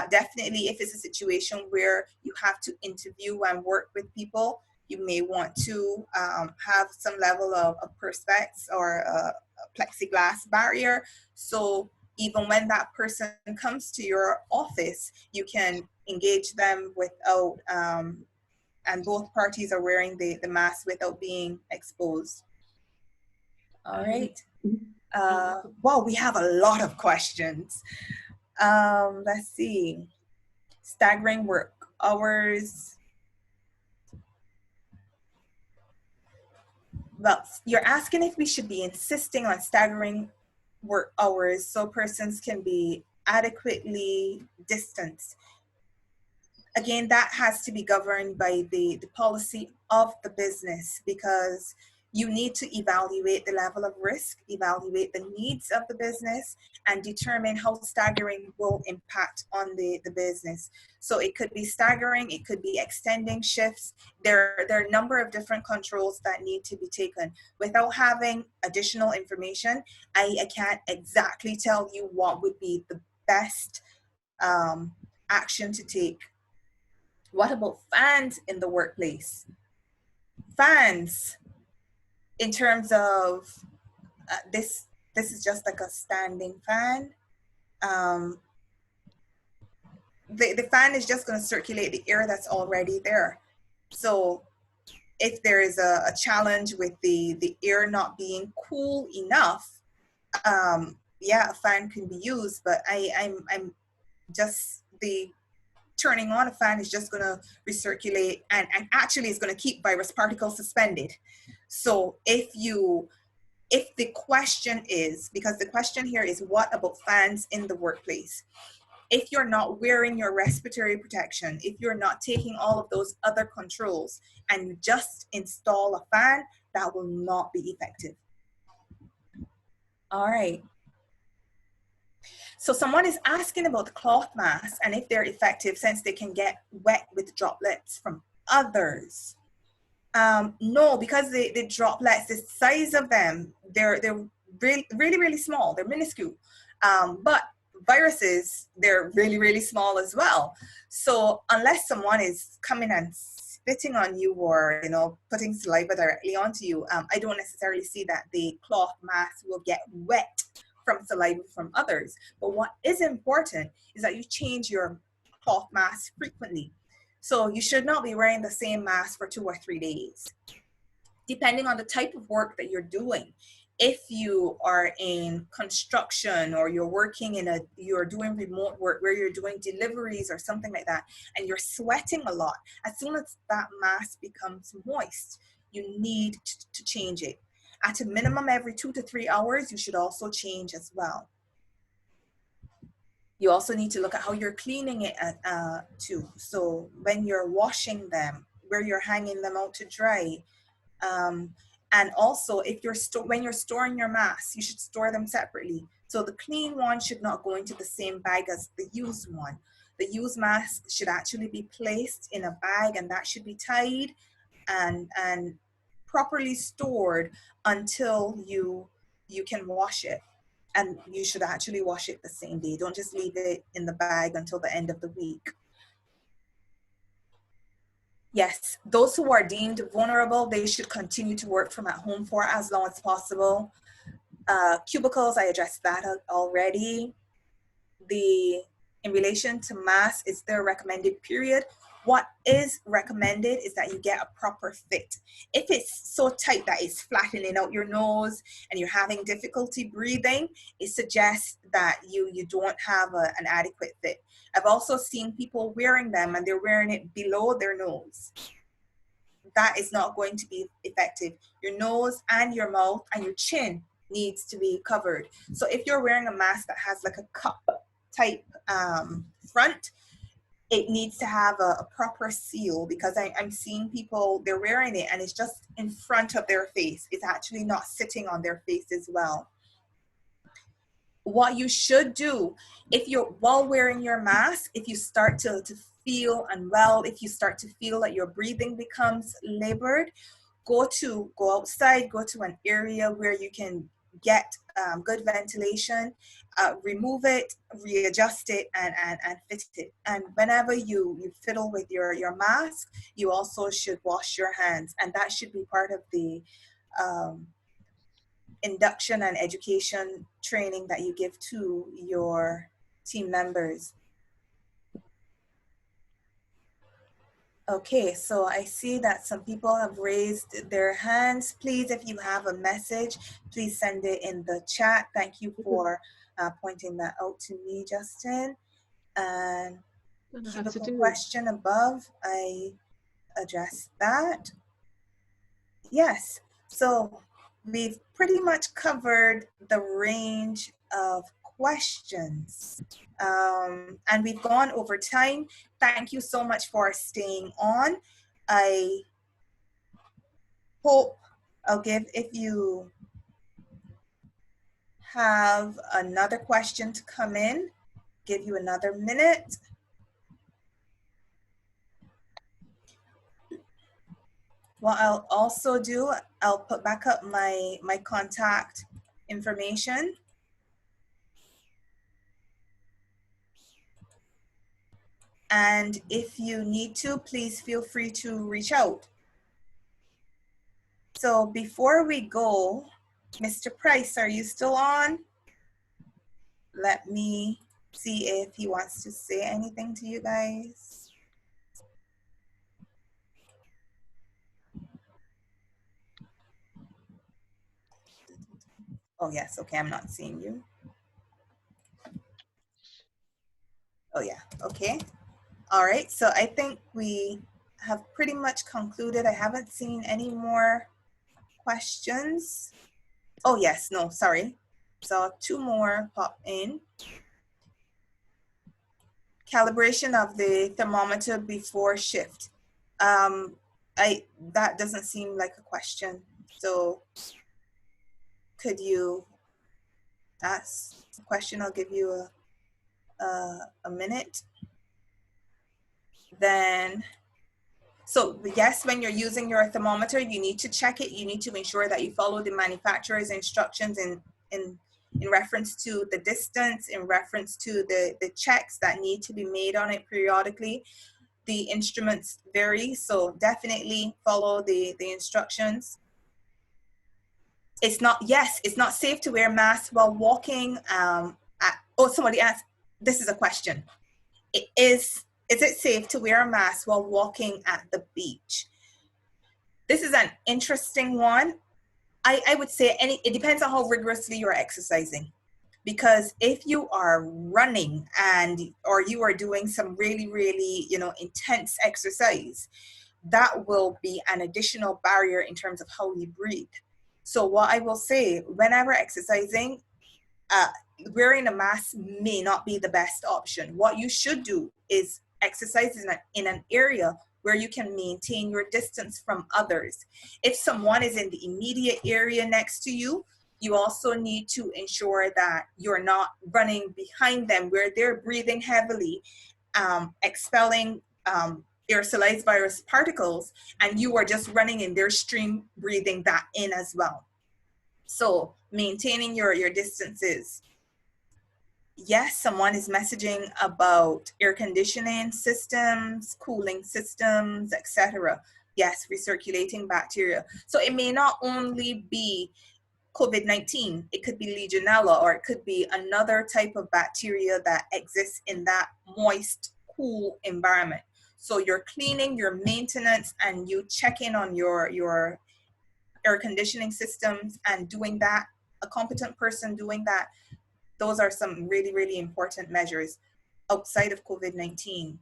Definitely, if it's a situation where you have to interview and work with people, you may want to have some level of perspex or a plexiglass barrier. So even when that person comes to your office, you can engage them without and both parties are wearing the mask without being exposed. All right. Wow, we have a lot of questions. Let's see. Staggering work hours. Well, you're asking if we should be insisting on staggering work hours so persons can be adequately distanced. Again, that has to be governed by the policy of the business, because You need to evaluate the level of risk, evaluate the needs of the business, and determine how staggering will impact on the business. So it could be staggering, it could be extending shifts. There are a number of different controls that need to be taken. Without having additional information, I can't exactly tell you what would be the best action to take. What about fans in the workplace? Fans, in terms of this is just like a standing fan. The fan is just going to circulate the air that's already there. So if there is a challenge with the air not being cool enough, yeah, a fan can be used, but I'm just, the turning on a fan is just going to recirculate and actually is going to keep virus particles suspended. So if the question is, because the question here is what about fans in the workplace? If you're not wearing your respiratory protection, if you're not taking all of those other controls and you just install a fan, that will not be effective. All right. So someone is asking about the cloth masks and if they're effective since they can get wet with droplets from others. No, because the droplets, the size of them, they're really, really, really small. They're minuscule. But viruses, they're really, really small as well. So unless someone is coming and spitting on you or, you know, putting saliva directly onto you, I don't necessarily see that the cloth mask will get wet from saliva from others. But what is important is that you change your cloth mask frequently. So you should not be wearing the same mask for 2 or 3 days, depending on the type of work that you're doing. If you are in construction or you're working you're doing remote work where you're doing deliveries or something like that, and you're sweating a lot, as soon as that mask becomes moist, you need to change it. At a minimum, every 2 to 3 hours, you should also change as well. You also need to look at how you're cleaning it too. So when you're washing them, where you're hanging them out to dry, and also if when you're storing your masks, you should store them separately. So the clean one should not go into the same bag as the used one. The used mask should actually be placed in a bag, and that should be tied and properly stored until you can wash it. And you should actually wash it the same day. Don't just leave it in the bag until the end of the week. Yes, those who are deemed vulnerable, they should continue to work from at home for as long as possible. Cubicles, I addressed that already. In relation to masks, is their recommended period. What is recommended is that you get a proper fit. If it's so tight that it's flattening out your nose and you're having difficulty breathing, it suggests that you don't have an adequate fit. I've also seen people wearing them and they're wearing it below their nose. That is not going to be effective. Your nose and your mouth and your chin needs to be covered. So if you're wearing a mask that has like a cup type front, it needs to have a proper seal, because I'm seeing people, they're wearing it and it's just in front of their face. It's actually not sitting on their face as well. What you should do, while wearing your mask, if you start to feel unwell, if you start to feel that your breathing becomes labored, go outside, go to an area where you can get good ventilation, remove it, readjust it, and fit it. And whenever you fiddle with your mask, you also should wash your hands, and that should be part of the induction and education training that you give to your team members. Okay, so I see that some people have raised their hands. Please, if you have a message, please send it in the chat. Thank you for pointing that out to me, Justin. And cubicle question above, I addressed that. Yes, so we've pretty much covered the range of questions. And we've gone over time. Thank you so much for staying on. I hope I'll give, if you have another question to come in, give you another minute. What I'll also do, I'll put back up my contact information. And if you need to, please feel free to reach out. So before we go, Mr. Price, are you still on? Let me see if he wants to say anything to you guys. Oh yes, okay, I'm not seeing you. Oh yeah, okay. All right, so I think we have pretty much concluded. I haven't seen any more questions. Oh yes, no, sorry. So 2 more pop in. Calibration of the thermometer before shift. That doesn't seem like a question. So could you ask a question? I'll give you a minute. Then, so yes, when you're using your thermometer, you need to check it. You need to ensure that you follow the manufacturer's instructions in reference to the distance, in reference to the checks that need to be made on it periodically. The instruments vary, so definitely follow the instructions. It's not, yes, it's not safe to wear masks while walking. Oh, somebody asked, this is a question. Is it safe to wear a mask while walking at the beach? This is an interesting one. I would say it depends on how rigorously you're exercising. Because if you are running or you are doing some really, really, intense exercise, that will be an additional barrier in terms of how you breathe. So what I will say, whenever exercising, wearing a mask may not be the best option. What you should do is exercise in an area where you can maintain your distance from others. If someone is in the immediate area next to you, you also need to ensure that you're not running behind them where they're breathing heavily, expelling aerosolized virus particles, and you are just running in their stream, breathing that in as well. So maintaining your distances. Yes, someone is messaging about air conditioning systems, cooling systems, etc. Yes, recirculating bacteria. So it may not only be COVID-19, it could be Legionella, or it could be another type of bacteria that exists in that moist, cool environment. So your cleaning, your maintenance, and you check in on your air conditioning systems and doing that, a competent person doing that, those are some really, really important measures outside of COVID-19.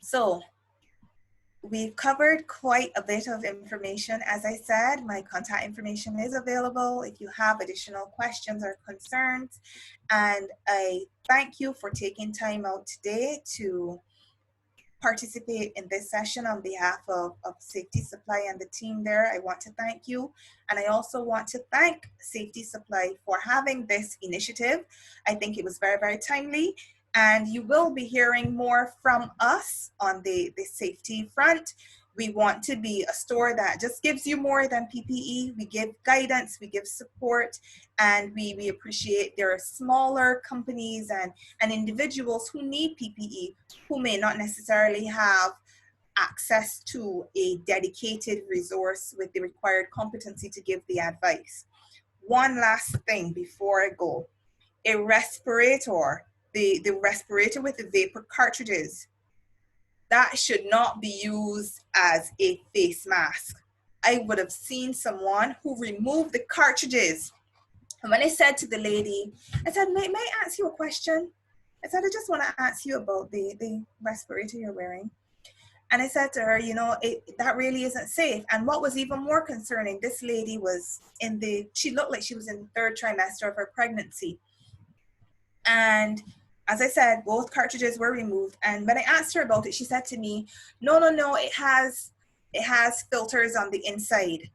So we've covered quite a bit of information. As I said, my contact information is available if you have additional questions or concerns. And I thank you for taking time out today to participate in this session on behalf of Safety Supply and the team there. I want to thank you. And I also want to thank Safety Supply for having this initiative. I think it was very, very timely. And you will be hearing more from us on the safety front. We want to be a store that just gives you more than PPE. We give guidance, we give support, and we appreciate there are smaller companies and individuals who need PPE who may not necessarily have access to a dedicated resource with the required competency to give the advice. One last thing before I go. A respirator, the respirator with the vapor cartridges, that should not be used as a face mask. I would have seen someone who removed the cartridges. And when I said to the lady, I said, may I ask you a question? I said, I just want to ask you about the respirator you're wearing. And I said to her, that really isn't safe. And what was even more concerning, this lady was she looked like she was in the 3rd trimester of her pregnancy. And as I said, both cartridges were removed. And when I asked her about it, she said to me, no, it has filters on the inside.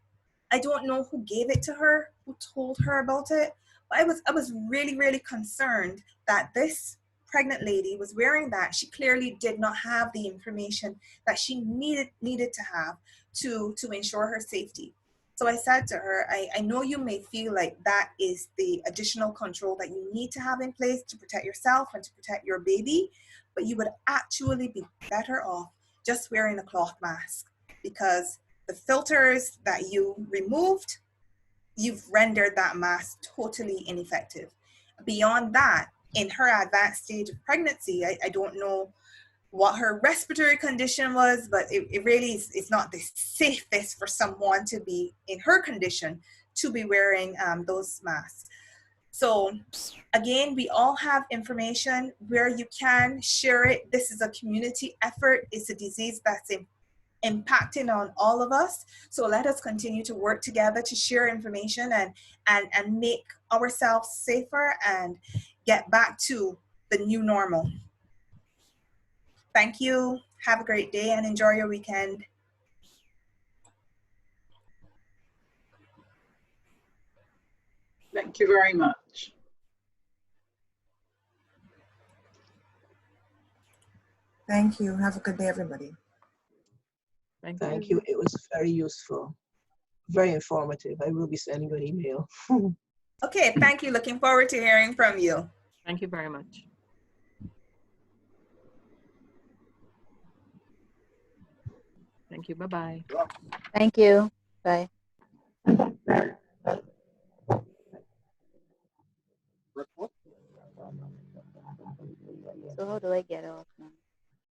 I don't know who gave it to her, who told her about it, but I was really, really concerned that this pregnant lady was wearing that. She clearly did not have the information that she needed to have to ensure her safety. So I said to her, I know you may feel like that is the additional control that you need to have in place to protect yourself and to protect your baby, but you would actually be better off just wearing a cloth mask, because the filters that you removed, you've rendered that mask totally ineffective. Beyond that, in her advanced stage of pregnancy, I don't know what her respiratory condition was, but it really is, it's not the safest for someone to be in her condition to be wearing those masks. So again, we all have information where you can share it. This is a community effort. It's a disease that's impacting on all of us. So let us continue to work together to share information and make ourselves safer and get back to the new normal. Thank you. Have a great day and enjoy your weekend. Thank you very much. Thank you. Have a good day, everybody. Thank you. It was very useful, very informative. I will be sending you an email. Okay, thank you. Looking forward to hearing from you. Thank you very much. Thank you. Bye-bye. Thank you. Bye. So how do I get off?